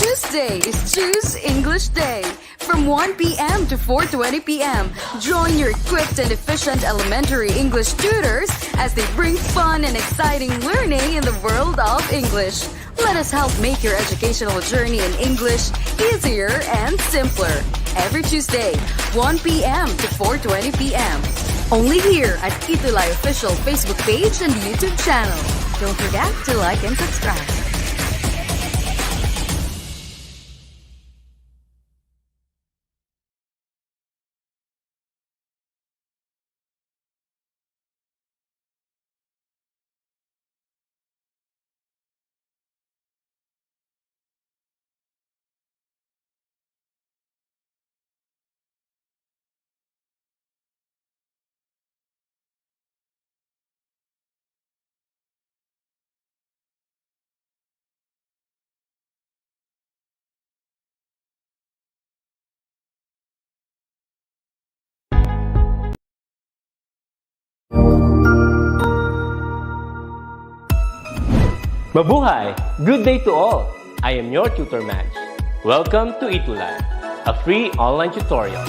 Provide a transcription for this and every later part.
Tuesday is Choose English Day. From 1 p.m. to 4:20 p.m., join your equipped and efficient elementary English tutors as they bring fun and exciting learning in the world of English. Let us help make your educational journey in English easier and simpler. Every Tuesday, 1 p.m. to 4:20 p.m. Only here at ETUlay official Facebook page and YouTube channel. Don't forget to like and subscribe. Mabuhay! Good day to all! I am your tutor Madge. Welcome to ETUlay, a free online tutorial,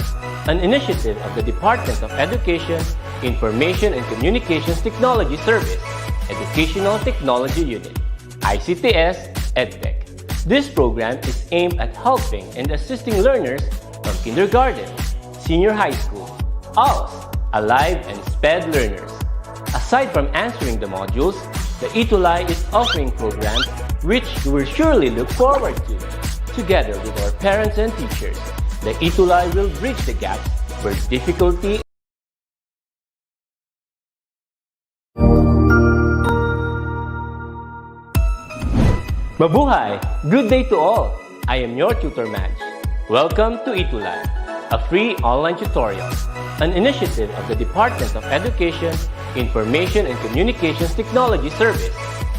an initiative of the Department of Education, Information and Communications Technology Service, Educational Technology Unit, ICTS EdTech. This program is aimed at helping and assisting learners from kindergarten, senior high school, ALS, Alive and SPED learners. Aside from answering the modules, the ETUlay is offering programs which you will surely look forward to. Together with our parents and teachers, the ETUlay will bridge the gaps where difficulty Mabuhay! Good day to all! I am your tutor Madge. Welcome to ETUlay, a free online tutorial, an initiative of the Department of Education, Information and Communications Technology Service,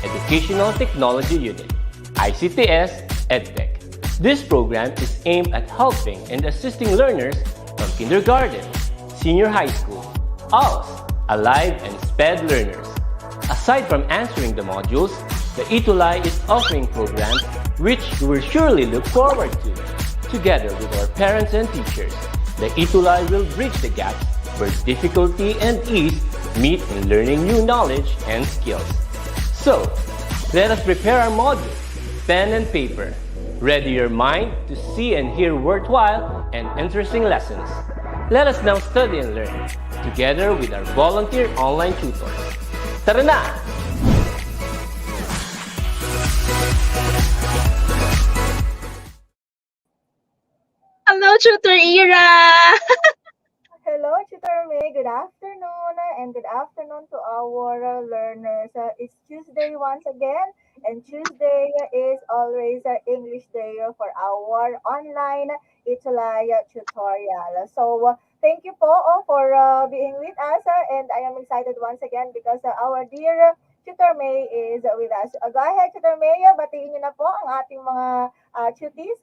Educational Technology Unit, ICTS EdTech. This program is aimed at helping and assisting learners from kindergarten, senior high school, ALS, Alive and SPED learners. Aside from answering the modules, the ETUlay is offering programs which you will surely look forward to. Together with our parents and teachers, the ETUlay will bridge the gaps where difficulty and ease meet in learning new knowledge and skills. So, let us prepare our modules, pen and paper. Ready your mind to see and hear worthwhile and interesting lessons. Let us now study and learn, together with our volunteer online tutors. Tara na! Hello, Tutor Ira! Hello, Tutor May. Good afternoon, and good afternoon to our learners. It's Tuesday once again, and Tuesday is always English Day for our online ETUlay tutorial. So, thank you po for being with us, and I am excited once again because our dear Tutor May is with us. Go ahead, Tutor May. Batiin niyo na po ang ating mga tuties.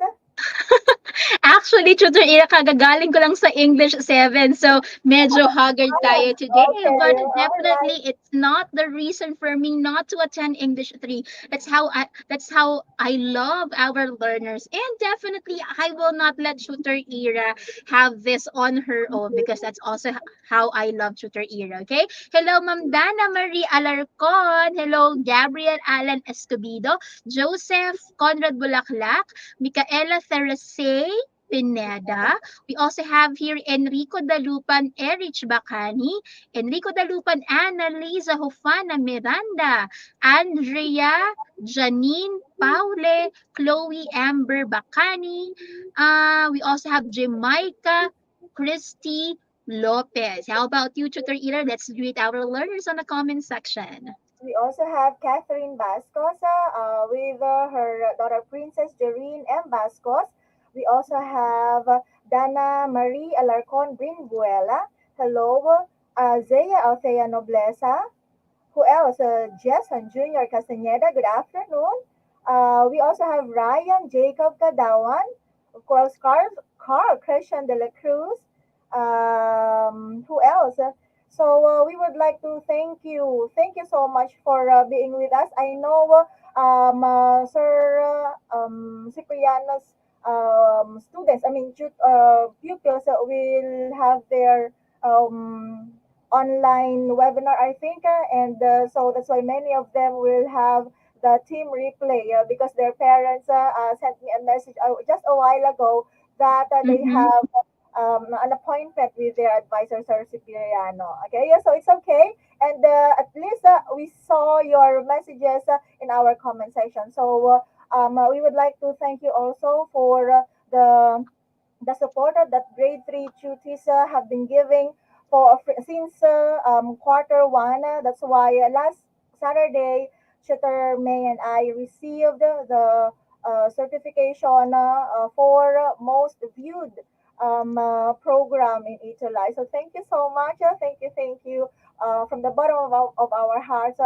Actually, Tutor Ira, kagagaling ko lang sa English 7, so medyo haggard tayo today. Okay, But all definitely, it's not the reason for me not to attend English 3. That's how I love our learners, and definitely, I will not let Tutor Ira have this on her own because that's also how I love Tutor Ira. Okay? Hello, Ma'am Dana Marie Alarcon. Hello, Gabriel Alan Escobedo, Joseph Conrad Bulaklak, Micaela Therese Pineda. We also have here Enrico Dalupan, Erich Bacani, Enrico Dalupan, Annalisa Hofana Miranda, Andrea, Janine Paule, Chloe Amber Bacani. We also have Jamaica Christy Lopez. How about you, Tutor Ira? Let's greet our learners on the comment section. We also have Catherine Bascos with her daughter Princess Doreen M. Bascos. We also have Dana Marie Alarcon Bringuela. Hello, Zaya Althea Noblesa. Who else? Jason Jr. Castaneda. Good afternoon. We also have Ryan Jacob Kadawan. Of course, Carl Christian de la Cruz. Who else? So we would like to thank you. Thank you so much for being with us. I know Sir Cipriano's students, I mean, pupils will have their online webinar, I think, and so that's why many of them will have the team replay because their parents sent me a message just a while ago that they Mm-hmm. have an appointment with their advisor, Sir Cipriano. Okay, yeah, so it's okay. And at least we saw your messages in our comment section. So we would like to thank you also for the support that grade 3 tutees have been giving since quarter one. That's why last Saturday, Tutor May and I received the certification for most viewed program in ETUlay. So thank you so much. Thank you from the bottom of our hearts,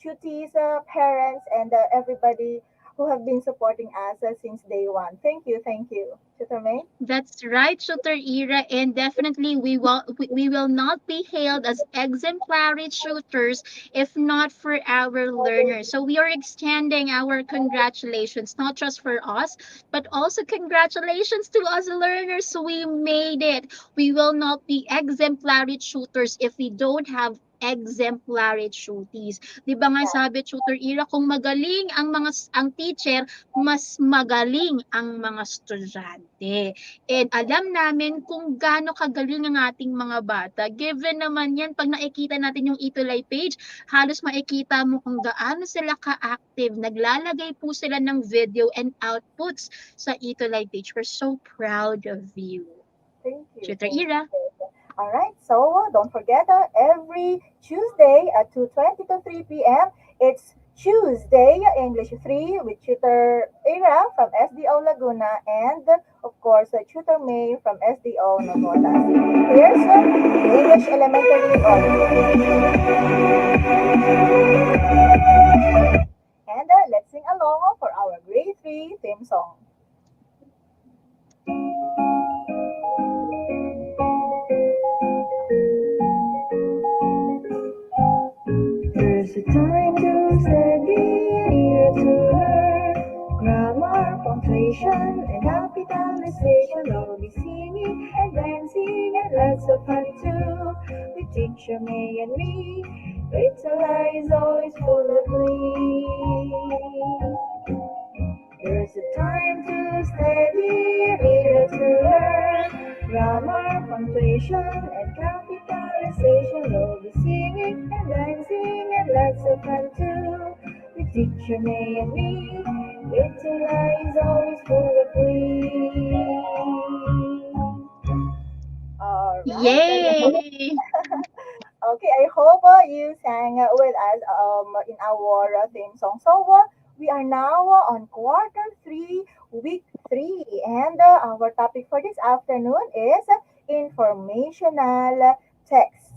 tutees, parents, and everybody who have been supporting us since day one. Thank you, Tutor May. That's right, Shooter Era, and definitely we will not be hailed as exemplary shooters if not for our learners. So we are extending our congratulations, not just for us, but also congratulations to us learners. We made it. We will not be exemplary shooters if we don't have exemplary shooties. 'Di ba nga sabi Shooter Era, kung magaling ang teacher, mas magaling ang mga estudyante. And alam namin kung gaano kagaling ang ating mga bata. Given naman yan, pag nakikita natin yung ETUlay page, halos makikita mo kung gaano sila ka-active. Naglalagay po sila ng video and outputs sa ETUlay page. We're so proud of you. Thank you. Tutor Thank Ira. you. All right. So don't forget, every Tuesday at 2:20 to 3 p.m. It's Tuesday English 3 with Tutor Ira from SDO Laguna and of course Tutor May from SDO Navotas. Here's English Elementary and let's sing along for our grade 3 theme song. There's a time to study, here to learn grammar, punctuation, and capitalization. We'll be singing and dancing and lots of fun too. With teacher May and me, little is always full of glee. There's a time to study, read to learn grammar, punctuation, and capitalization. We'll be singing and dancing and lots of fun too. With teacher May and me, little is always full of glee. All right. Yay! Okay, I hope you sang with us in our theme song. So we are now on quarter 3, week 3, and our topic for this afternoon is informational text.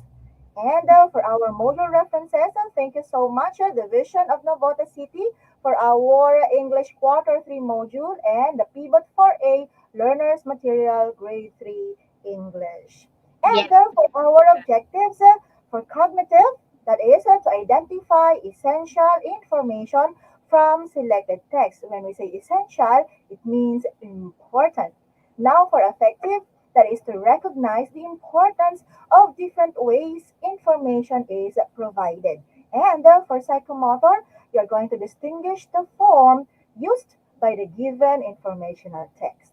And for our module references, thank you so much, Division of Navota City, for our English quarter 3 module and the pivot for a learner's material grade 3 English. Yeah. And for our objectives, for cognitive, that is to identify essential information from selected text. When we say essential, it means important. Now for affective, that is to recognize the importance of different ways information is provided. And for psychomotor, you're going to distinguish the form used by the given informational text.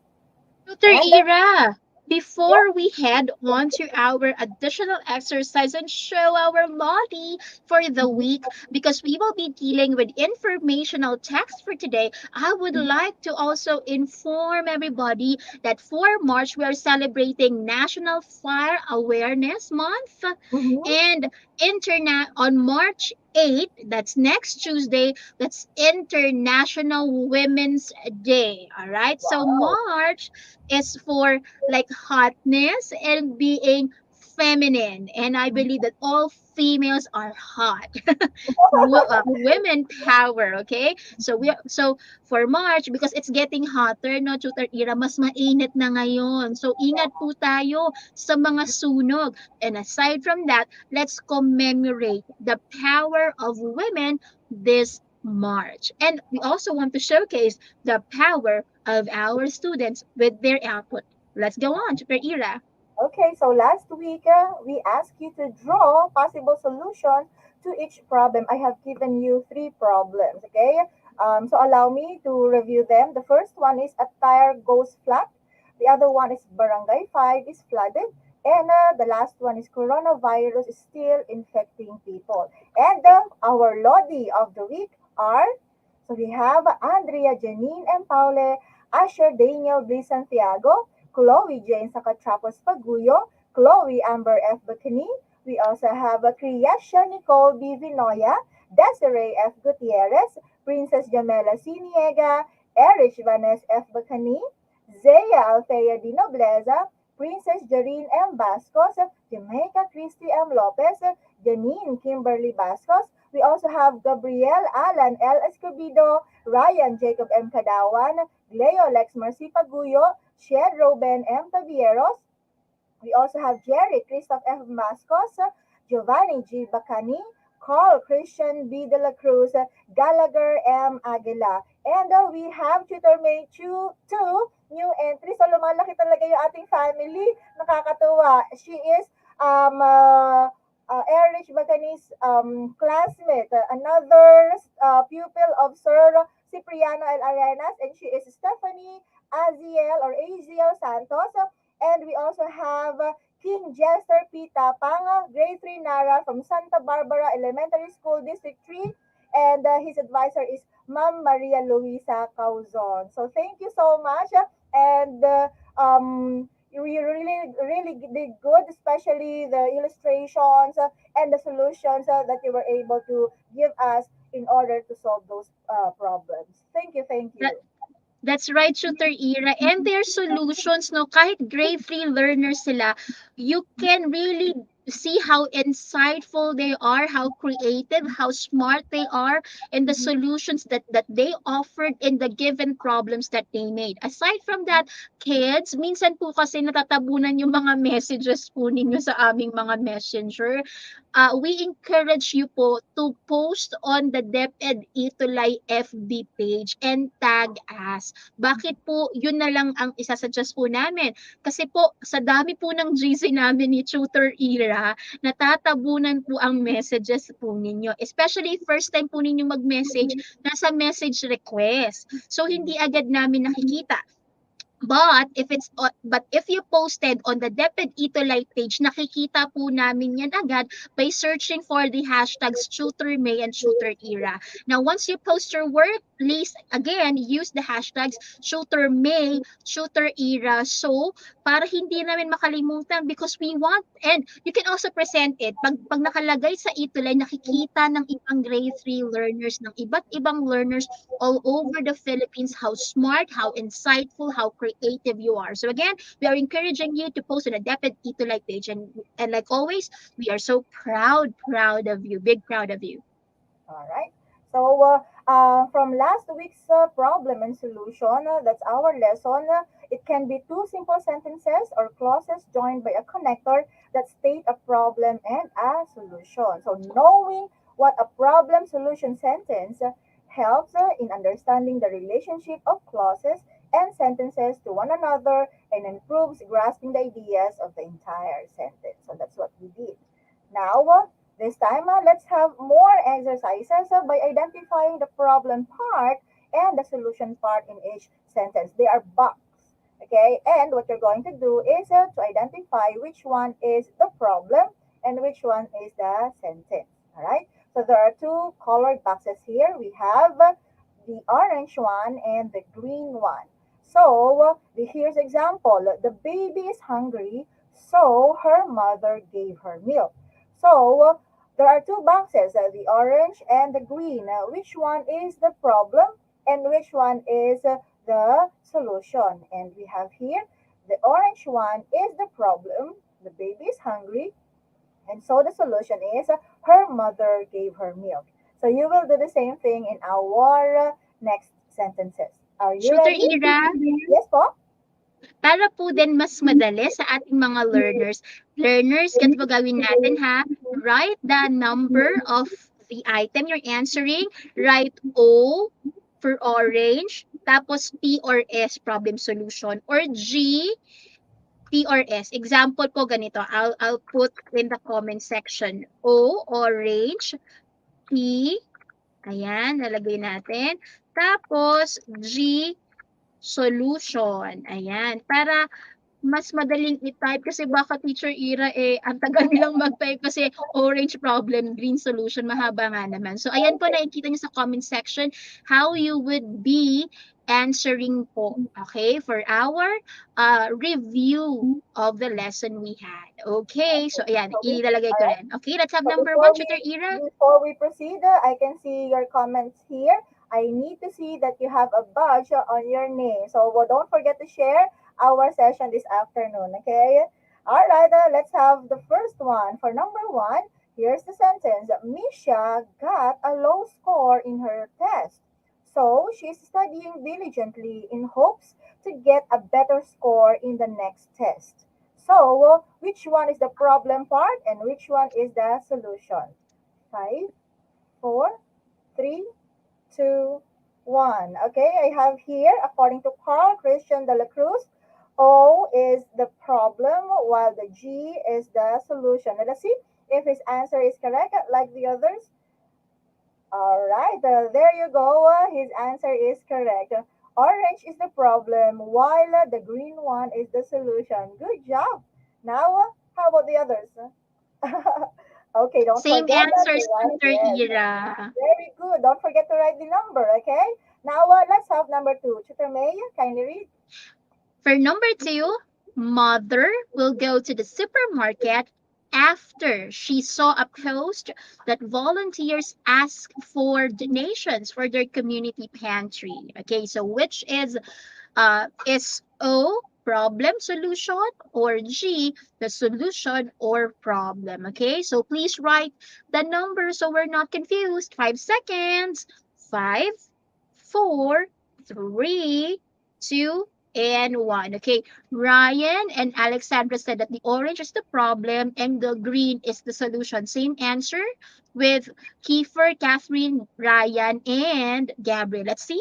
Tutor And Ira, yeah, before we head on to our additional exercise and show our body for the week, because we will be dealing with informational text for today, I would like to also inform everybody that for March, we are celebrating National Fire Awareness Month mhm, and internet on March 8th, that's next Tuesday, that's International Women's Day. All right. So wow. March is for like hotness and being feminine. And I believe that all females are hot. Women power, okay? So for March, because it's getting hotter, no, Tutor Ira, mas mainit na ngayon. So ingat po tayo sa mga sunog. And aside from that, let's commemorate the power of women this March. And we also want to showcase the power of our students with their output. Let's go on, Super Ira. Okay, so last week we asked you to draw possible solution to each problem. I have given you three problems, okay? So allow me to review them. The first one is a tire goes flat. The other one is Barangay 5 is flooded. And the last one is coronavirus is still infecting people. And our Lodi of the week are, so we have Andrea, Janine, and Paule, Asher, Daniel, B. Santiago, Chloe Jane Sakatrapos Paguyo, Chloe Amber F. Bacani. We also have Kriyasha Nicole B. Vinoya, Desiree F. Gutierrez, Princess Jamela Siniega, Erich Vanes F. Bacani, Zaya Althea Di Nobleza, Princess Jareen M. Bascos, Jamaica Christy M. Lopez, Janine Kimberly Bascos. We also have Gabriel Alan L. Escobedo, Ryan Jacob M. Kadawan, Leo Lex Marcy Paguyo, Shed Ruben M. Tavieros. We also have Jerry Christoph F. Mascos, Giovanni G. Bacani, Carl Christian B. De La Cruz, Gallagher M. Aguila. And we have Tutor May 2 new entries. So lumalaki talaga yung ating family. Nakakatuwa. She is Erich Bacani's classmate, another pupil of Sir Cipriano L. Arenas, and she is Stephanie Aziel Santos. And we also have King Jester P. Tapang, grade 3 Nara from Santa Barbara Elementary School, District 3. And his advisor is Ma'am Maria Luisa Cauzon. So thank you so much. And you really did good, especially the illustrations and the solutions that you were able to give us in order to solve those problems. Thank you, thank you. That's right, Shooter Ira. And their solutions, no, kahit grade 3 learners sila, you can really see how insightful they are, how creative, how smart they are, and the solutions that they offered in the given problems that they made. Aside from that, kids, minsan po kasi natatabunan yung mga messages po ninyo sa aming mga messenger. We encourage you po to post on the DepEd ETUlay FB page and tag us. Bakit po yun na lang ang isasuggest po namin? Kasi po sa dami po ng GC namin ni Tutor Ira, natatabunan po ang messages po ninyo. Especially first time po ninyo mag-message, nasa message request. So hindi agad namin nakikita. But if you posted on the DepEd ETUlay page, nakikita po namin yan agad by searching for the hashtags Tutor May and Tutor Ira. Now, once you post your work, please again use the hashtags Tutor May, Tutor Ira. So, para hindi namin makalimutan because we want, and you can also present it. Pag nakalagay sa ETUlay, nakikita ng ibang grade 3 learners, ng iba't ibang learners all over the Philippines how smart, how insightful, how creative you are. So again, we are encouraging you to post on the DepEd ETUlay page, and like always, we are so proud of you, big proud of you. All right. So from last week's problem and solution, that's our lesson. It can be two simple sentences or clauses joined by a connector that state a problem and a solution. So knowing what a problem solution sentence helps in understanding the relationship of clauses and sentences to one another and improves grasping the ideas of the entire sentence. So that's what we did. Now, this time, let's have more exercises by identifying the problem part and the solution part in each sentence. They are boxed. Okay, and what you're going to do is to identify which one is the problem and which one is the sentence. All right, so there are two colored boxes here. We have the orange one and the green one. So here's example. The baby is hungry, so her mother gave her milk. So there are two boxes, the orange and the green. Which one is the problem and which one is the solution? And we have here the orange one is the problem. The baby is hungry, and so the solution is her mother gave her milk. So you will do the same thing in our next sentences. Are you Tutor ready? Ira, Yes po. para po din mas madali sa ating mga learners, ganito po gawin natin ha, write the number of the item you're answering, write O for orange, tapos P or S, problem solution, or G, P or S. Example ko ganito, I'll put in the comment section. O, orange, P, ayan, lalagay natin. Tapos, G, solution. Ayan, para mas madaling i-type kasi baka Teacher Ira ang tagal nilang mag-type kasi orange problem, green solution, mahaba nga naman. So ayan po Okay. nakikita niyo sa comment section how you would be answering po, okay, for our review of the lesson we had. Okay, so ayan, So we, ilalagay ko all right. rin. Okay, let's have So number one, Tutor Ira. before we proceed, I can see your comments here. I need to see that you have a badge on your name. So don't forget to share our session this afternoon. Okay. All right. Let's have the first one. For number one, here's the sentence. Misha got a low score in her test. So she's studying diligently in hopes to get a better score in the next test. So, which one is the problem part and which one is the solution? Five, four, three, two, one. Okay, I have here, according to Carl Christian de la Cruz, O is the problem while the G is the solution. Let us see if his answer is correct, like the others. All right, there you go. His answer is correct. Orange is the problem, while the green one is the solution. Good job. Now, how about the others? Okay, don't Same forget that to answers, write. Tutor Yes, Ira. very good. Don't forget to write the number. Okay. Now, let's have number two. Tutor May, kindly read. For number two, mother will go to the supermarket after she saw a post that volunteers ask for donations for their community pantry. Okay, so which is O, problem solution, or G, the solution or problem. Okay, so please write the number so we're not confused. 5 seconds. Five, four, three, two, and one. Okay, Ryan and Alexandra said that the orange is the problem and the green is the solution. Same answer with Kiefer, Catherine, Ryan, and Gabriel. Let's see.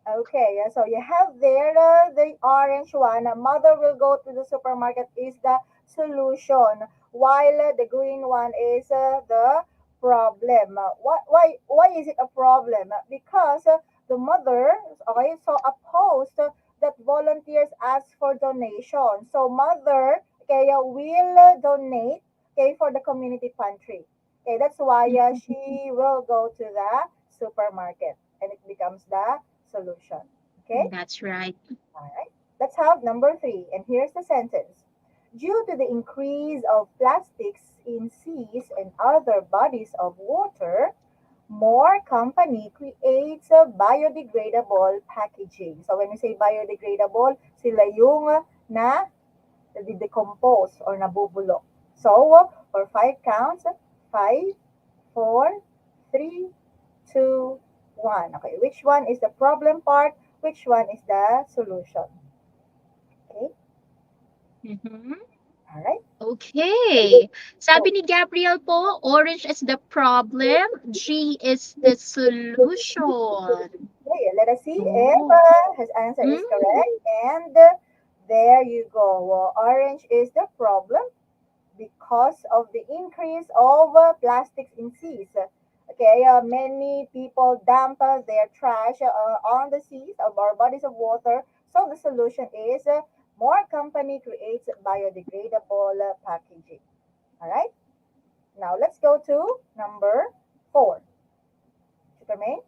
Okay, so you have there the orange one. Mother will go to the supermarket is the solution, while the green one is the problem. Why is it a problem? Because the mother, okay, saw a post that volunteers ask for donation. So mother, okay, will donate, okay, for the community pantry. Okay, that's why she will go to the supermarket, and it becomes the solution. Okay? That's right. All right. Let's have number three. And here's the sentence. Due to the increase of plastics in seas and other bodies of water, more company creates a biodegradable packaging. So when we say biodegradable, sila yung na decompose or nabubulok. So for five counts, five, four, three, two, one. Okay, which one is the problem part? Which one is the solution? Okay, Mhm. all right. Okay. Sabi So, ni Gabriel po, orange is the problem, G is the solution. okay, let us see if Oh. his answer is Mm. correct. And there you go. Orange is the problem because of the increase of plastics in seas. Okay, many people dump their trash on the seas or bodies of water. So the solution is more company creates biodegradable packaging. All right. Now let's go to number four. Superman.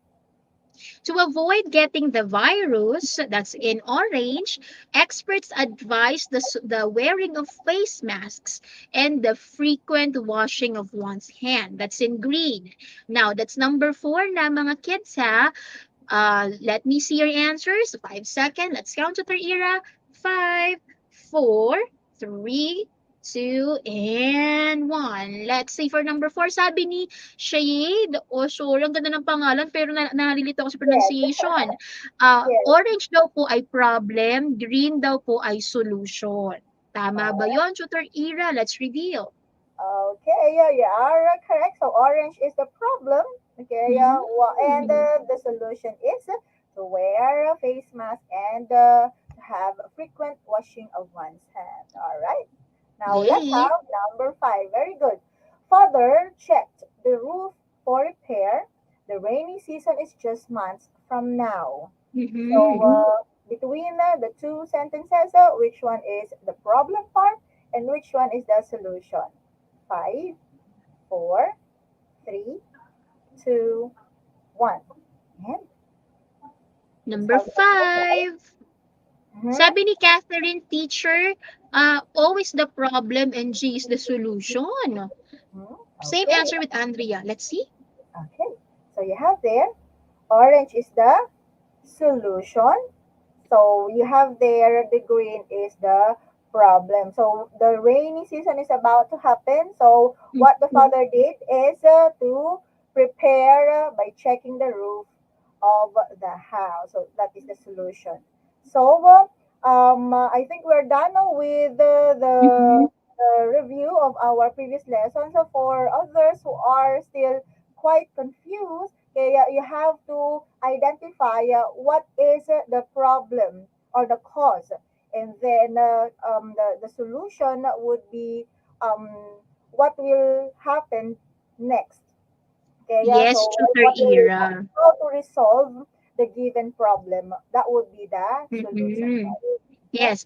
To avoid getting the virus that's in orange, experts advise the wearing of face masks and the frequent washing of one's hand. That's in green. Now, that's number four na mga kids ha. Let me see your answers. 5 seconds. Let's count to their era. Five, four, three, two, and one. Let's see for number four. Sabi ni Shade. Oh, sorry. Ang ganda ng pangalan pero nalilito ako sa Yes. pronunciation. Yes. Orange daw po ay problem. Green daw po ay solution. Tama ba Uh, yon, Tutor Ira? Let's reveal. Okay, yeah, you are correct. So orange is the problem. Okay, yeah, and the solution is to wear a face mask and to have frequent washing of one's hand. All right. Now let's Yay. have number five. Very good. Father checked the roof for repair. The rainy season is just months from now. So Mm-hmm. between the two sentences, which one is the problem part and which one is the solution? Five, four, three, two, one. And let's Number have number five. 5. Mm-hmm. Sabi ni Catherine, teacher, O is the problem and G is the solution. Same Okay, answer with Andrea. Let's see. okay. So you have there, orange is the solution. So you have there the green is the problem. So the rainy season is about to happen. So what the Mhm. father did is to prepare by checking the roof of the house. So that is the solution. So I think we're done with Mhm. the review of our previous lesson. So for others who are still quite confused, okay, you have to identify what is the problem or the cause, and then the solution would be um, what will happen next. Okay, yeah. So Yes, tutor what will era. how to resolve the given problem? That would be the solution. Mhm. Yeah. Yes,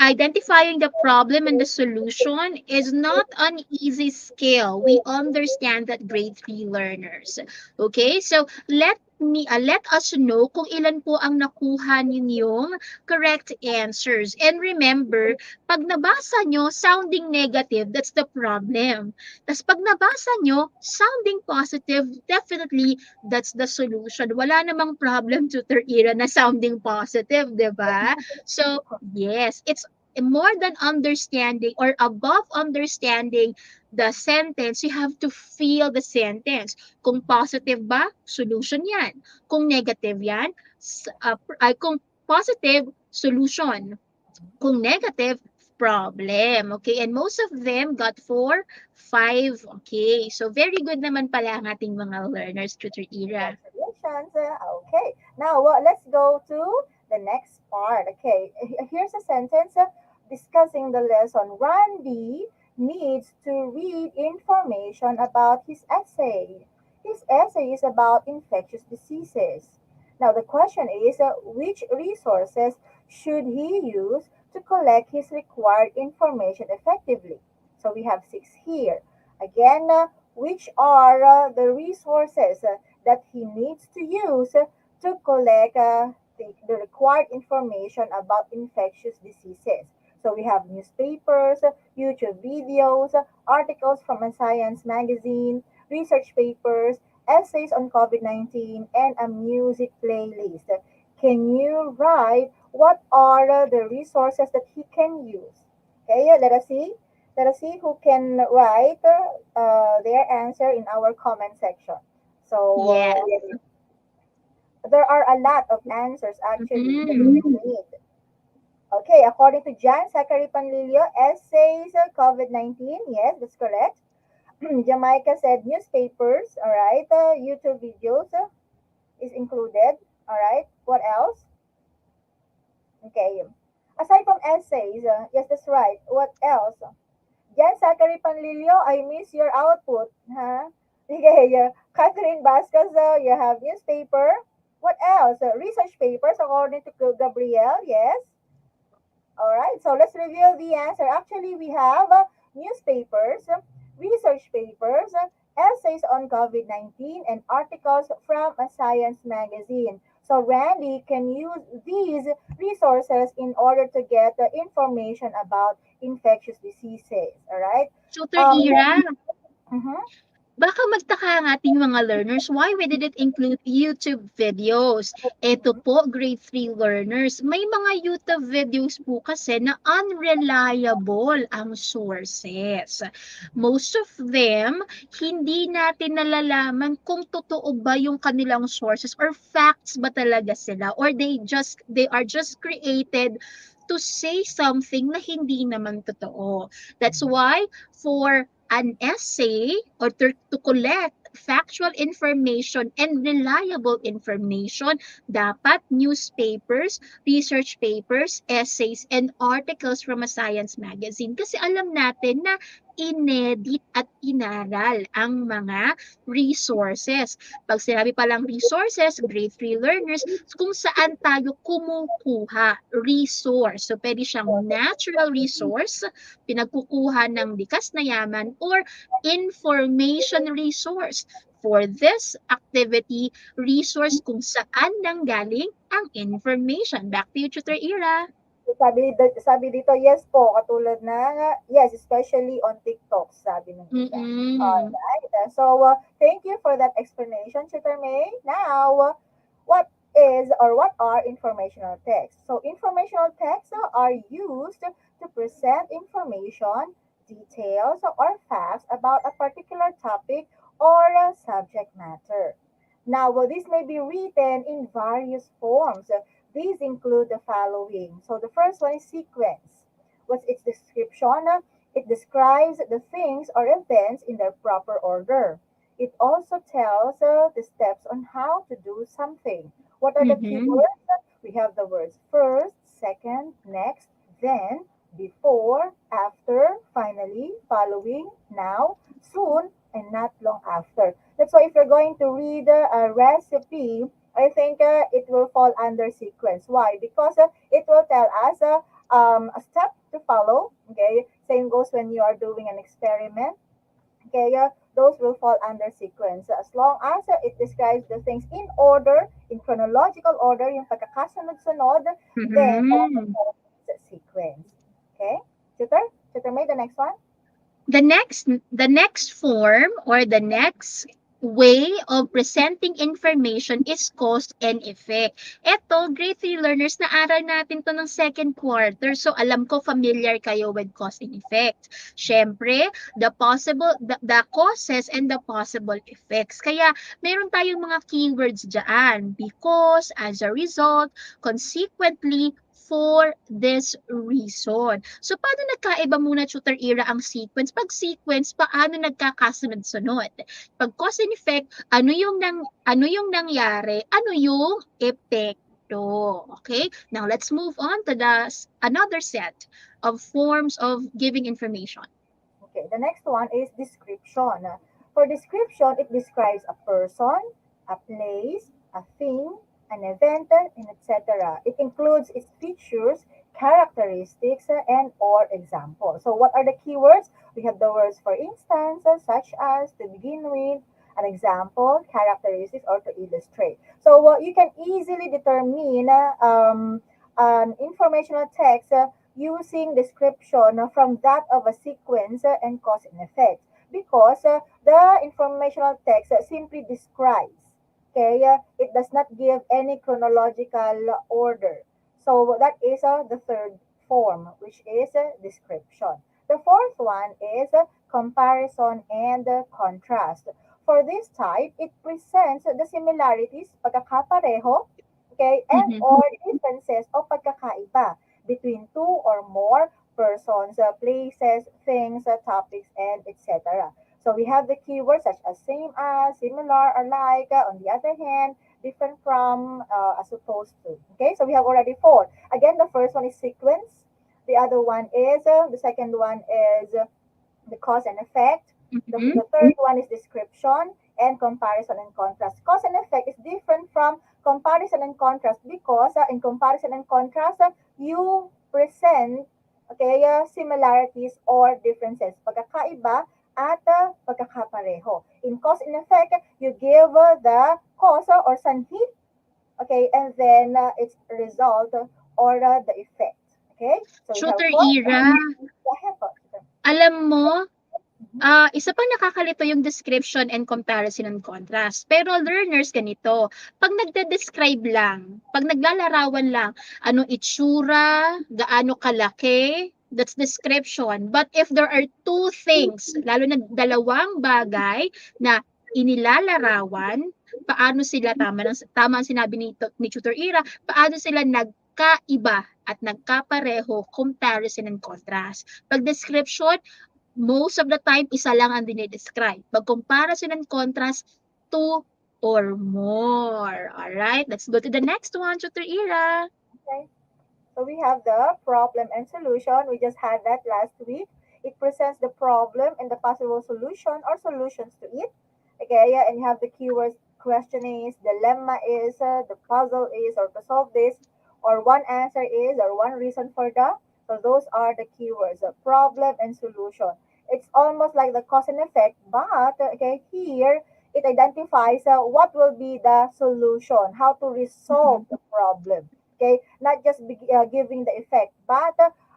identifying the problem and the solution is not an easy skill. We understand that grade 3 learners. Okay, so let us know kung ilan po ang nakuha ninyong correct answers. And remember, pag nabasa nyo sounding negative, that's the problem. Tapos pag nabasa nyo sounding positive, definitely that's the solution. Wala namang problem tutor era na sounding positive, 'di ba? So, yes, it's more than understanding or above understanding the sentence, you have to feel the sentence. Kung positive ba, solution yan. Kung negative yan, kung positive, solution. Kung negative, problem. Okay, and most of them got 4, 5. Okay, so very good naman pala ang ating mga learners, tutor era. Congratulations. Okay. Now let's go to the next part. Okay. Here's a sentence discussing the lesson. Randy needs to read information about his essay. His essay is about infectious diseases. Now the question is, which resources should he use to collect his required information effectively? So we have six here. Again, which are the resources that he needs to use to collect the required information about infectious diseases. So we have newspapers, YouTube videos, articles from a science magazine, research papers, essays on COVID-19, and a music playlist. Can you write what are the resources that he can use? Okay, let us see who can write their answer in our comment section. So Yes. there are a lot of answers actually that Mm-hmm. we need. Okay, according to Jan Zachary Panlilio, essays, COVID-19. Yes, that's correct. Jamaica said newspapers. All right. YouTube videos is included. All right. What else? Okay. Aside from essays, yes, that's right. What else? Jan Zachary Panlilio, I miss your output. Huh? Okay, Catherine Vasquez, you have newspaper. What else? Research papers, according to Gabriel, yes. All right, so let's review the answer. Actually, we have newspapers, research papers, essays on COVID-19, and articles from a science magazine. So Randy can use these resources in order to get the information about infectious diseases. All right. Tutor Um, era, mhm. baka magtaka ang ating mga learners why we didn't include YouTube videos. Ito po, grade 3 learners, may mga YouTube videos po kasi na unreliable ang sources. Most of them, hindi natin nalalaman kung totoo ba yung kanilang sources or facts ba talaga sila or they are just created to say something na hindi naman totoo. That's why for an essay or to collect factual information and reliable information, dapat newspapers, research papers, essays, and articles from a science magazine. Kasi alam natin na inedit at inaral ang mga resources. Pag sinabi palang resources, grade 3 learners, kung saan tayo kumukuha resource. So, pwede siyang natural resource, pinagkukuha ng likas na yaman, or information resource. For this activity, resource kung saan nanggaling ang information. Back to you, Tutor Ira. Sabi dito, yes po, katulad na, yes, especially on TikTok, sabi ng isa. Mm-mm. Alright. So, thank you for that explanation, Tutor May. Now, what is or what are informational texts? So, informational texts are used to present information, details, or facts about a particular topic or subject matter. Now, this may be written in various forms. These include the following. So the first one is sequence. What's its description? It describes the things or events in their proper order. It also tells the steps on how to do something. What are the Mm-hmm. keywords? We have the words first, second, next, then, before, after, finally, following, now, soon, and not long after. That's why if you're going to read a recipe, I think it will fall under sequence. Why? Because it will tell us a step to follow. Okay, same goes when you are doing an experiment. Okay, those will fall under sequence. As long as it describes the things in order, in chronological order, yung pagkakasunod-sunod, then Mm-hmm. it's sequence. Okay, Tutor? Tutor, may the next one? The next form or the next way of presenting information is cause and effect. Eto, grade 3 learners, na-aral natin to ng second quarter. So, alam ko familiar kayo with cause and effect. Siyempre, the causes and the possible effects. Kaya, meron tayong mga keywords dyan. Because, as a result, consequently, for this reason. So, paano nagkaiba muna, Tutor Ira, ang sequence? Pag sequence, paano nagkakasunod-sunod? Pag cause and effect, ano yung nangyari, ano yung epekto. Okay? Now, let's move on to another set of forms of giving information. Okay, the next one is description. For description, it describes a person, a place, a thing, an event, and etc. It includes its features, characteristics, and or examples. So what are the keywords? We have the words for instance, such as to begin with, an example, characteristics, or to illustrate. So you can easily determine an informational text using description from that of a sequence and cause and effect because the informational text simply describes. Okay, it does not give any chronological order. So that is the third form, which is description. The fourth one is comparison and contrast. For this type, it presents the similarities, pagkakapareho, okay, and Mhm. or differences o pagkakaiba between two or more persons, places, things, topics, and etc. So we have the keywords such as same as, similar, or like. On the other hand, different from, as opposed to. Okay, so we have already four. Again, the first one is sequence. The other one is, the second one is the cause and effect. Mhm. The third one is description and comparison and contrast. Cause and effect is different from comparison and contrast because in comparison and contrast, you present okay, similarities or differences. Pagkakaiba at pagkakapareho. In cause and effect, you give the cause or sanhi, okay, and then its result or the effect. Okay, so we have Tutor four. Ira, Go ahead po. alam mo, Mhm. isa pa nakakalito yung description and comparison and contrast. Pero learners, ganito, pag nagde-describe lang, pag naglalarawan lang, anong itsura, gaano kalaki, that's description. But if there are two things, lalo na dalawang bagay na inilalarawan, paano sila tama ang sinabi ni Tutor Ira, paano sila nagkaiba at nagkapareho, comparison and contrast. Pag description, most of the time, isa lang ang dinidescribe. Pag comparison and contrast, two or more. Alright, let's go to the next one, Tutor Ira. Okay. So we have the problem and solution. We just had that last week. It presents the problem and the possible solution or solutions to it. Okay, yeah, and you have the keywords question is, dilemma is, the puzzle is, or to solve this, or one answer is, or one reason for the. So those are the keywords, the problem and solution. It's almost like the cause and effect, but okay, here it identifies what will be the solution, how to resolve the problem. Okay, not just giving the effect, but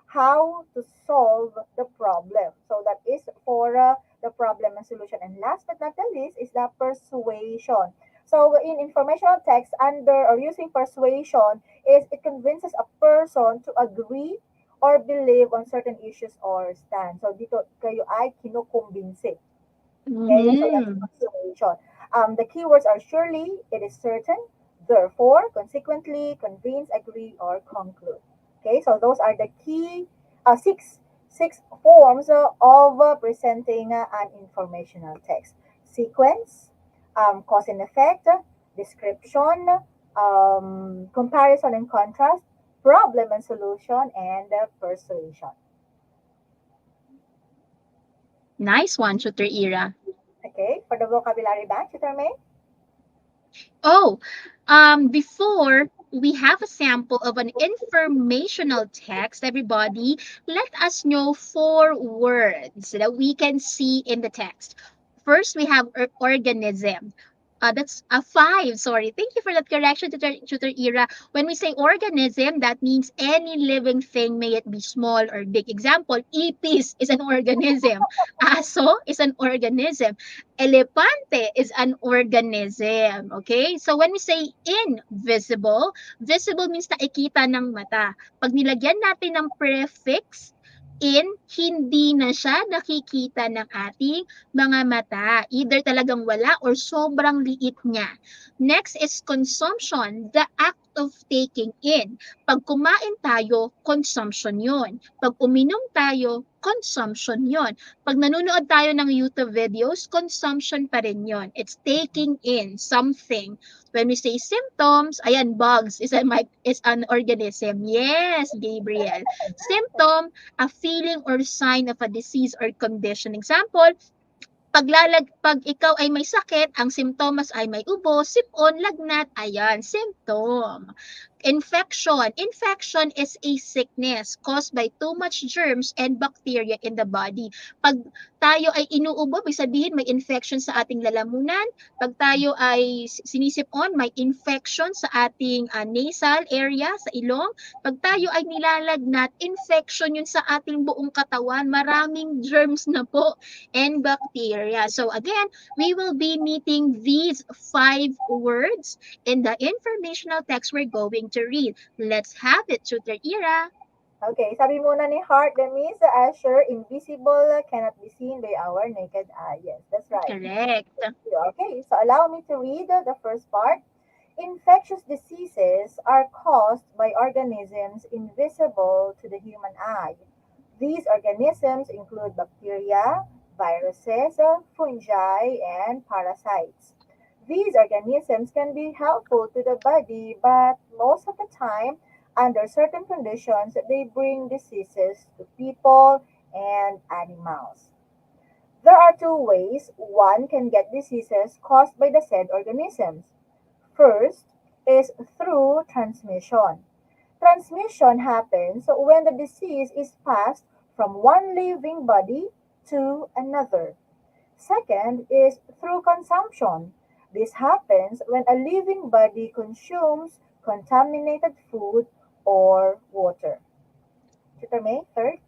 how to solve the problem. So that is for the problem and solution. And last but not the least is the persuasion. So in informational text, under or using persuasion is it convinces a person to agree or believe on certain issues or stand. So dito kayo ay kinukumbinsi. Okay, so that's Mm-hmm. persuasion. The keywords are surely, it is certain, therefore, consequently, convince, agree, or conclude. Okay, so those are the key six forms of presenting an informational text: sequence, cause and effect, description, comparison and contrast, problem and solution, and persuasion. Nice one, Tutor Ira. Okay, for the vocabulary bank, Tutor May. Oh, before we have a sample of an informational text, everybody, let us know 4 words that we can see in the text. First, we have organism. That's a five. Sorry. Thank you for that correction, Tutor Ira. When we say organism, that means any living thing, may it be small or big. Example, ipis is an organism. Aso is an organism. Elepante is an organism. Okay? So when we say invisible, visible means nakikita ng mata. Pag nilagyan natin ng prefix in, hindi na siya nakikita ng ating mga mata. Either talagang wala or sobrang liit niya. Next is consumption, the act of taking in. Pag kumain tayo, consumption yon. Pag uminom tayo, consumption yon. Pag nanonood tayo ng YouTube videos, consumption pa rin yon. It's taking in something. When we say symptoms, ayan, bugs is an organism. Yes, Gabriel. Symptom, a feeling or sign of a disease or condition. Example, pag ikaw ay may sakit, ang simptomas ay may ubo, sipon, lagnat, ayan, symptom. Infection. Infection is a sickness caused by too much germs and bacteria in the body. Pag tayo ay inuubo, ibig sabihin may infection sa ating lalamunan. Pag tayo ay sinisipon, may infection sa ating nasal area, sa ilong. Pag tayo ay nilalagnat, infection yun sa ating buong katawan. Maraming germs na po and bacteria. So again, we will be meeting these 5 words in the informational text we're going to read. Let's have it, Tutor Ira. Okay, sabi muna ni Hart, that means the Asher, invisible, cannot be seen by our naked eye. Yes, that's right. Correct. Okay, so allow me to read the first part. Infectious diseases are caused by organisms invisible to the human eye. These organisms include bacteria, viruses, fungi, and parasites. These organisms can be helpful to the body, but most of the time, under certain conditions, they bring diseases to people and animals. There are 2 ways one can get diseases caused by the said organisms. First is through transmission. Transmission happens when the disease is passed from one living body to another. Second is through consumption. This happens when a living body consumes contaminated food or water. Tutor May, third.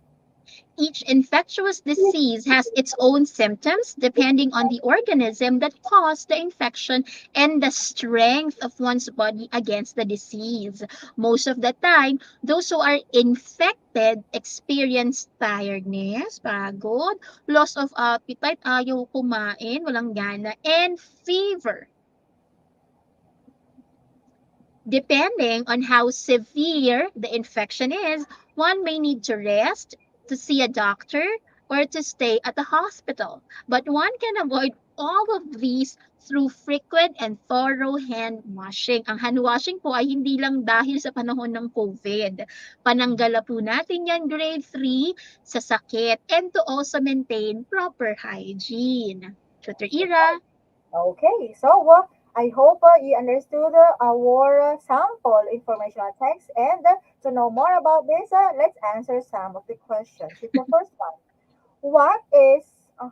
Each infectious disease has its own symptoms depending on the organism that caused the infection and the strength of one's body against the disease. Most of the time, those who are infected experience tiredness, pagod, loss of appetite, ayaw kumain, walang gana, and fever. Depending on how severe the infection is, one may need to rest, to see a doctor, or to stay at the hospital. But one can avoid all of these through frequent and thorough hand washing. Ang hand washing po ay hindi lang dahil sa panahon ng COVID. Pananggala po natin yan grade 3 sa sakit and to also maintain proper hygiene. Tutor Ira? Okay, so I hope you understood our sample informational text, and to know more about this, let's answer some of the questions. It's the first one. What is, I'm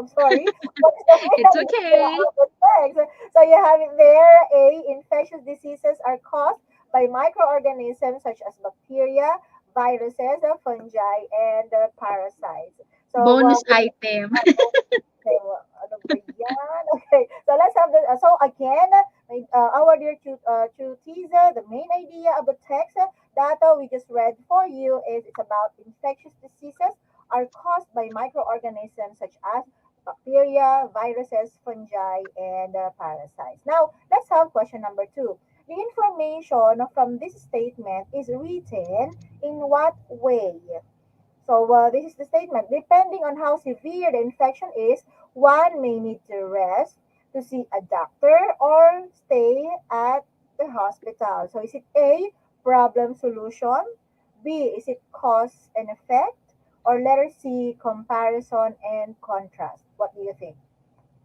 sorry, what is the It's main idea okay. of the text? So you have it there, A, infectious diseases are caused by microorganisms such as bacteria, viruses, fungi, and parasites. So, Bonus item. okay, ano ba yan? Okay, so let's have so again, our dear tutees, the main idea of the text that we just read for you is it's about infectious diseases are caused by microorganisms such as bacteria, viruses, fungi, and parasites. Now, let's have question number 2. The information from this statement is written in what way? So this is the statement. Depending on how severe the infection is, one may need to rest, to see a doctor, or stay at the hospital. So is it A, problem solution? B, is it cause and effect? Or letter C, comparison and contrast? What do you think?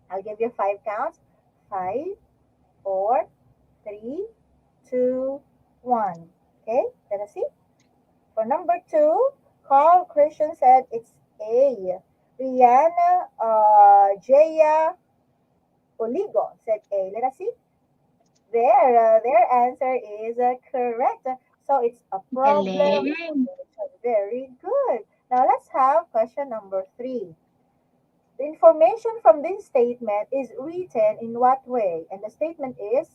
I'll give you 5 counts. 5, 4, 3, 2, 1. Okay, let us see. For number 2, Carl Christian said it's A. Rihanna Jaya Oligo said A. Let us see. Their answer is correct. So it's a problem Galing. solution. Very good. Now let's have question number 3. The information from this statement is written in what way? And the statement is,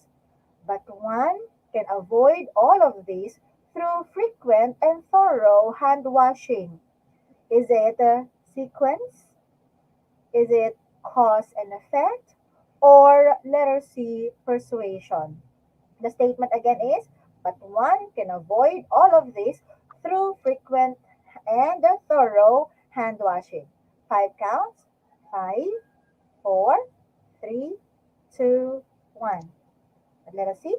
but one can avoid all of this through frequent and thorough hand washing. Is it a sequence? Is it cause and effect? Or letter C, persuasion? The statement again is, but one can avoid all of this through frequent and thorough hand washing. 5 counts. 5, 4, 3, 2, 1. Let us see.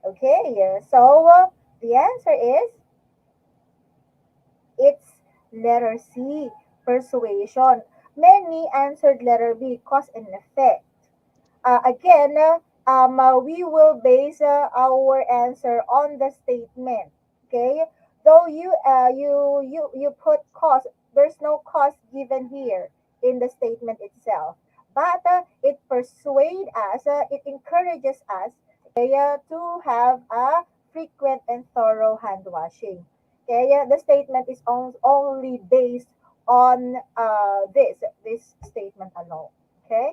Okay, so the answer is it's letter C, persuasion. Many answered letter B, cause and effect. Again, we will base our answer on the statement. Okay, though you put cause, there's no cause given here in the statement itself, but it persuades us, it encourages us, okay, to have a frequent and thorough hand washing. Okay, the statement is only based on this statement alone. Okay,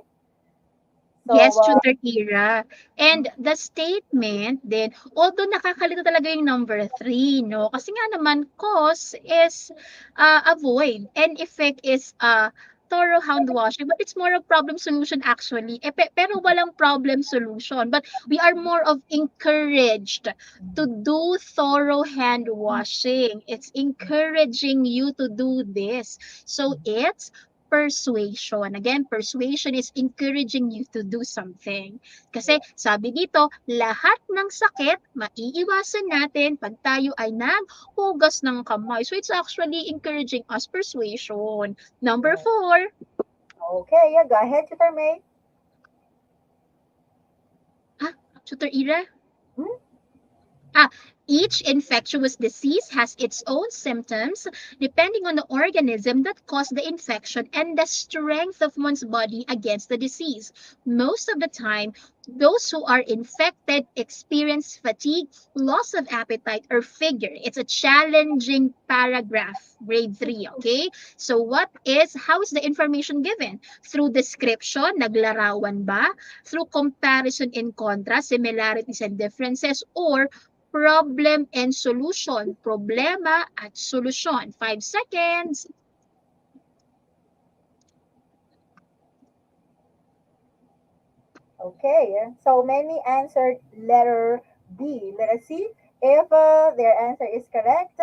so Yes, Tutor Kira. And the statement then, although nakakalito talaga yung number 3, no? Kasi nga naman, cause is avoid and effect is thorough hand washing. But it's more of problem solution actually. Pero walang problem solution. But we are more of encouraged to do thorough hand washing. It's encouraging you to do this. So it's persuasion. Again, persuasion is encouraging you to do something. Kasi sabi dito, lahat ng sakit maiiwasan natin pag tayo ay naghugas ng kamay. So it's actually encouraging us persuasion. Number yes. 4. Okay, yeah, go ahead, Tutor May. Tutor Ira? Hmm? Each infectious disease has its own symptoms depending on the organism that caused the infection and the strength of one's body against the disease. Most of the time, those who are infected experience fatigue, loss of appetite, or figure. It's a challenging paragraph, grade 3, okay? So how is the information given? Through description, naglarawan ba? Through comparison and contrast, similarities and differences, or problem and solution. Problema at solusyon. 5 seconds. Okay, so many answered letter B. Let us see if their answer is correct.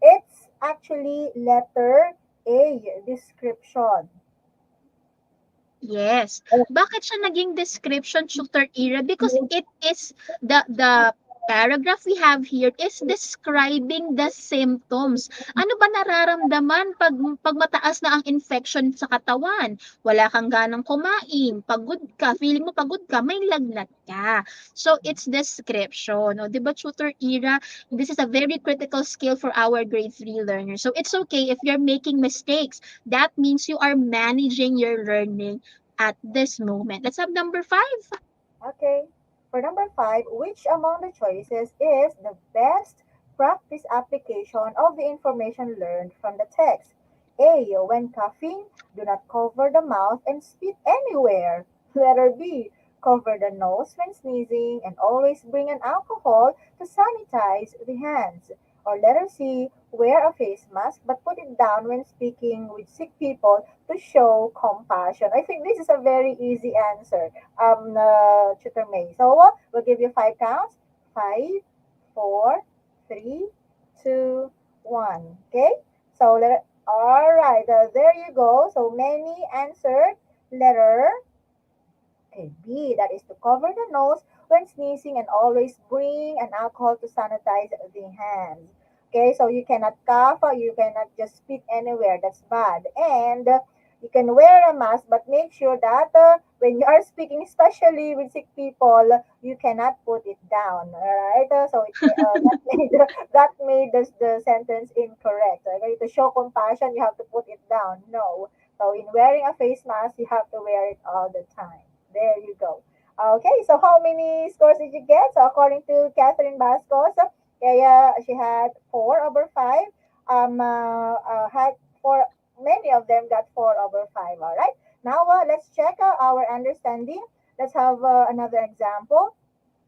It's actually letter A, description. Yes. Bakit siya naging description tutor era? Because it is the paragraph we have here is describing the symptoms. Ano ba nararamdaman pag mataas na ang infection sa katawan? Wala kang ganang kumain, pagod ka, feeling mo pagod ka, may lagnat ka. So it's description. O, 'di ba tutor era? This is a very critical skill for our grade 3 learners. So it's okay if you're making mistakes. That means you are managing your learning at this moment. Let's have number 5. Okay. For number 5, which among the choices is the best practice application of the information learned from the text? A. When coughing, do not cover the mouth and spit anywhere. Letter B. Cover the nose when sneezing and always bring an alcohol to sanitize the hands. Or letter C. Wear a face mask but put it down when speaking with sick people to show compassion. I think this is a very easy answer, Tutor May. So we'll give you 5 counts. Five, four, three, two, one. Okay. So all right. There you go. So many answered letter Okay, B, that is to cover the nose when sneezing and always bring an alcohol to sanitize the hands. Okay, so you cannot cough, or you cannot just spit anywhere. That's bad. And you can wear a mask, but make sure that when you are speaking, especially with sick people, you cannot put it down. All right, so that made the sentence incorrect. Okay, to show compassion, you have to put it down. No. So in wearing a face mask, you have to wear it all the time. There you go. Okay, so how many scores did you get? So according to Catherine Bascos, Kaya she had 4/5. Had four. Many of them got 4/5. All right. Now let's check our understanding. Let's have another example.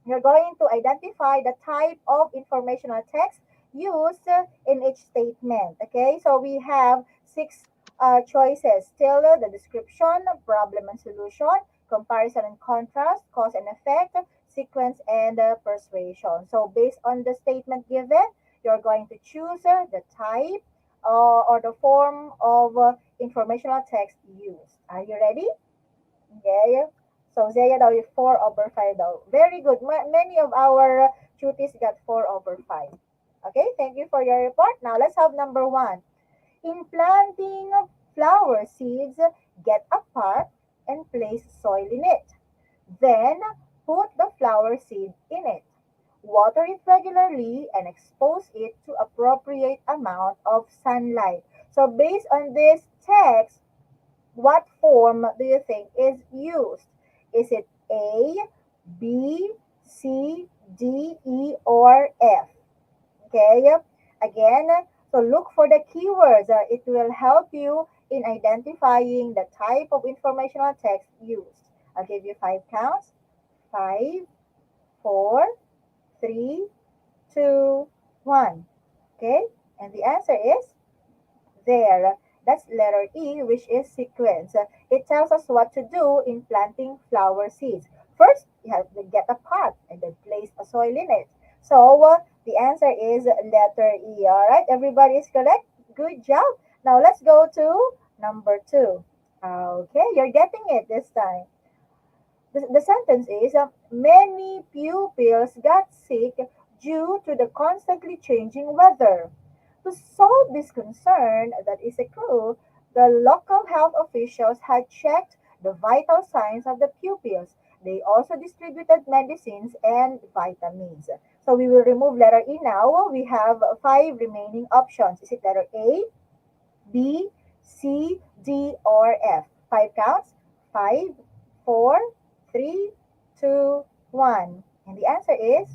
You're going to identify the type of informational text used in each statement. Okay, so we have six choices. Still, the description, problem and solution, comparison and contrast, cause and effect, sequence, and persuasion. So based on the statement given, you're going to choose the type or the form of informational text used. Are you ready? Yeah. So Zaya daw yung 4/5 daw. Very good. Many of our cuties got 4/5. Okay, thank you for your report. Now let's have number 1. In planting flower seeds, get a pot and place soil in it. Then put the flower seed in it. Water it regularly and expose it to appropriate amount of sunlight. So based on this text, what form do you think is used? Is it A, B, C, D, E, or F? Okay, again, so look for the keywords. It will help you in identifying the type of informational text used. I'll give you 5 counts. Five, four, three, two, one. Okay, and the answer is there. That's letter E, which is sequence. It tells us what to do in planting flower seeds. First, you have to get a pot and then place a soil in it. So, the answer is letter E. All right, everybody is correct. Good job. Now, let's go to number 2. Okay, you're getting it this time. The sentence is many pupils got sick due to the constantly changing weather. To solve this concern that is a clue, the local health officials had checked the vital signs of the pupils. They also distributed medicines and vitamins. So we will remove letter E now. We have 5 remaining options. Is it letter A, B, C, D, or F? 5 counts. Five, four, three, two, one. And the answer is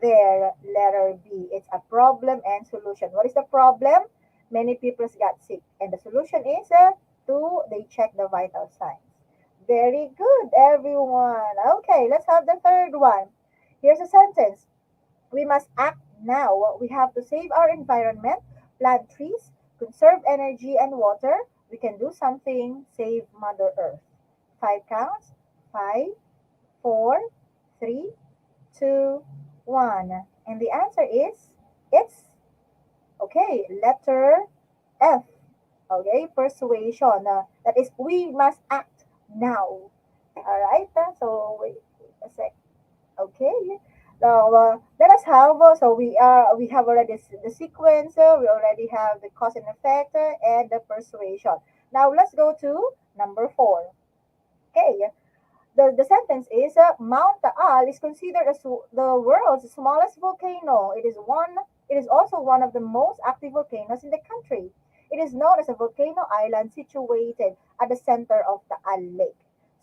there, letter B. It's a problem and solution. What is the problem? Many people got sick. And the solution is they check the vital signs. Very good, everyone. Okay, let's have the third one. Here's a sentence. We must act now. We have to save our environment, plant trees, conserve energy and water. We can do something, save Mother Earth. 5 counts. Five, 4, 3, 2, 1. And the answer is it's okay, letter F. Okay, persuasion. That is, we must act now. All right. So wait a sec. Okay. Now let us have. We have already the sequence. We already have the cause and effect and the persuasion. Now let's go to number 4. Okay. The sentence is Mount Taal is considered as the world's smallest volcano. It is also one of the most active volcanoes in the country. It is known as a volcano island situated at the center of Taal Lake.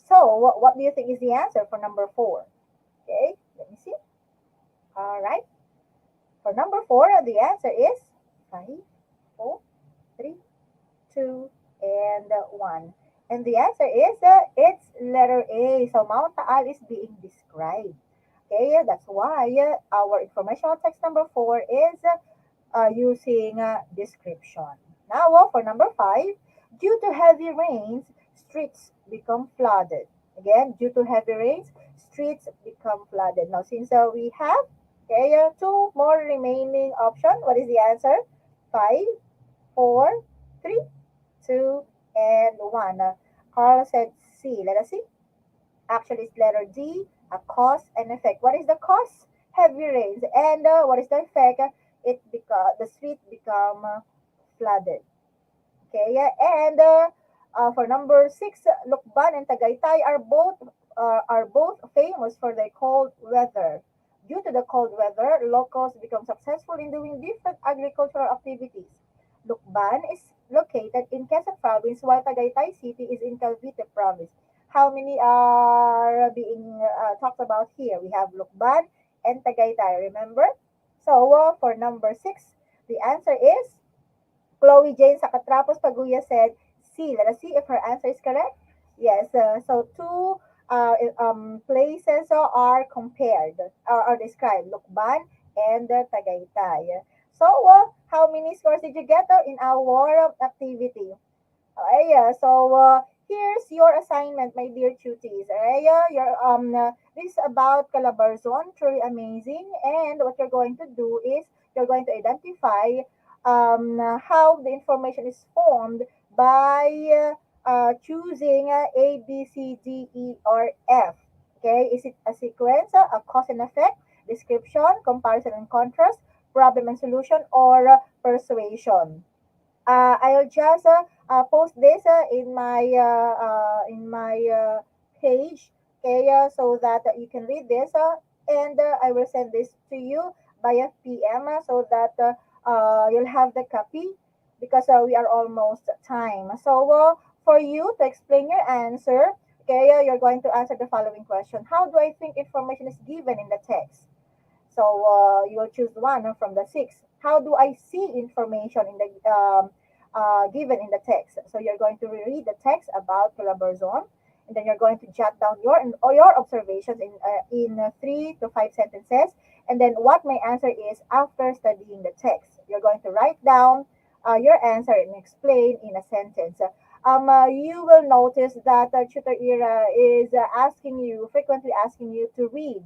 So, what do you think is the answer for number 4? Okay, let me see. All right. For number 4, the answer is 5, 4, 3, 2, and 1. And the answer is it's letter A. So Mount Taal is being described. Okay, that's why our informational text number 4 is using description. Now, for number 5, due to heavy rains, streets become flooded. Again, due to heavy rains, streets become flooded. Now, since we have two more remaining options, what is the answer? 5, 4, 3, 2, and 1. Carl said C. Let us see. Actually, it's letter D, a cause and effect. What is the cause? Heavy rains. And what is the effect? The street become flooded. Okay, and for number 6, Lukban and Tagaytay are both famous for their cold weather. Due to the cold weather, locals become successful in doing different agricultural activities. Lukban is located in Quezon Province, while Tagaytay City is in Cavite Province. How many are being talked about here? We have Lukban and Tagaytay. Remember? So for number 6, the answer is Chloe Jane Sakatrapos Paguya said C. Let us see if her answer is correct. Yes, so two places are compared or are described, Lukban and Tagaytay. So, how many scores did you get in our activity? Here's your assignment, my dear cuties. This is about Calabarzon, truly amazing. And what you're going to do is you're going to identify how the information is formed by choosing A, B, C, D, E, or F. Okay, is it a sequence, a cause and effect, description, comparison and contrast, problem and solution, or persuasion? I'll just post this in my page, okay, so that you can read this, and I will send this to you via PM so that you'll have the copy because we are almost time. So for you to explain your answer, okay, you're going to answer the following question: How do I think information is given in the text? So you'll choose one from the 6. How do I see information in the given in the text? So you're going to reread the text about Calabarzon, and then you're going to jot down your observations in 3 to 5 sentences, and then what my answer is after studying the text. You're going to write down your answer and explain in a sentence. You will notice that Tutor Ira is frequently asking you to read.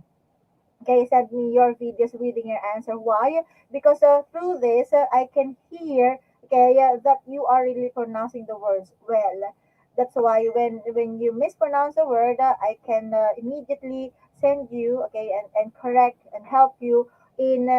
Okay, send me your videos reading your answer. Why? Because through this, I can hear, okay, that you are really pronouncing the words well. That's why when you mispronounce a word, I can immediately send you, okay, and correct and help you in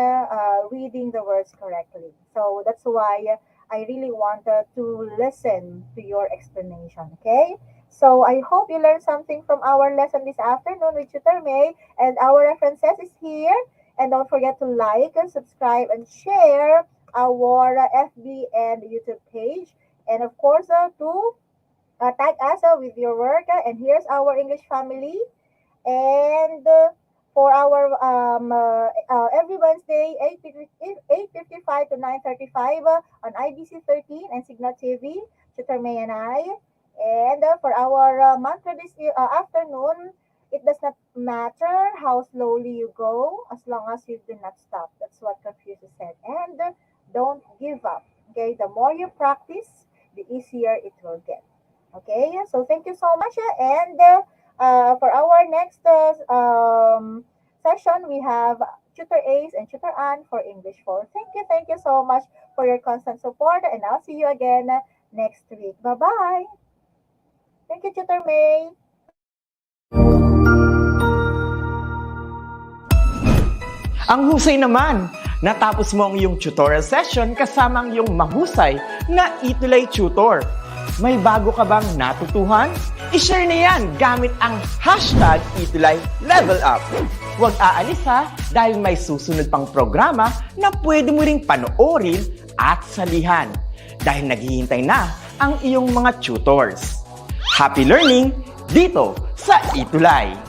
reading the words correctly. So that's why I really want to listen to your explanation, okay? So I hope you learned something from our lesson this afternoon with Tutor May, and our references is here. And don't forget to like and subscribe and share our FB and YouTube page. And of course, to tag us with your work. And here's our English family. And for our every Wednesday, 8:55 to 9:35 on IBC 13 and Signal TV, Tutor May and I. And for our mantra this afternoon, it does not matter how slowly you go as long as you do not stop. That's what Confucius said. And don't give up. Okay, the more you practice, the easier it will get. Okay, so thank you so much. And For our next session, we have Tutor Ace and Tutor Ann for English 4. Thank you so much for your constant support, and I'll see you again next week. Bye-bye. Thank you, Tutor May. Ang husay naman! Natapos mo ang iyong tutorial session kasama ang iyong mahusay na ETUlay tutor. May bago ka bang natutuhan? I-share na yan gamit ang hashtag #ETUlayLevelUp. Huwag aalis ha, dahil may susunod pang programa na pwede mo ring panoorin at salihan. Dahil naghihintay na ang iyong mga tutors. Happy learning dito sa ETUlay!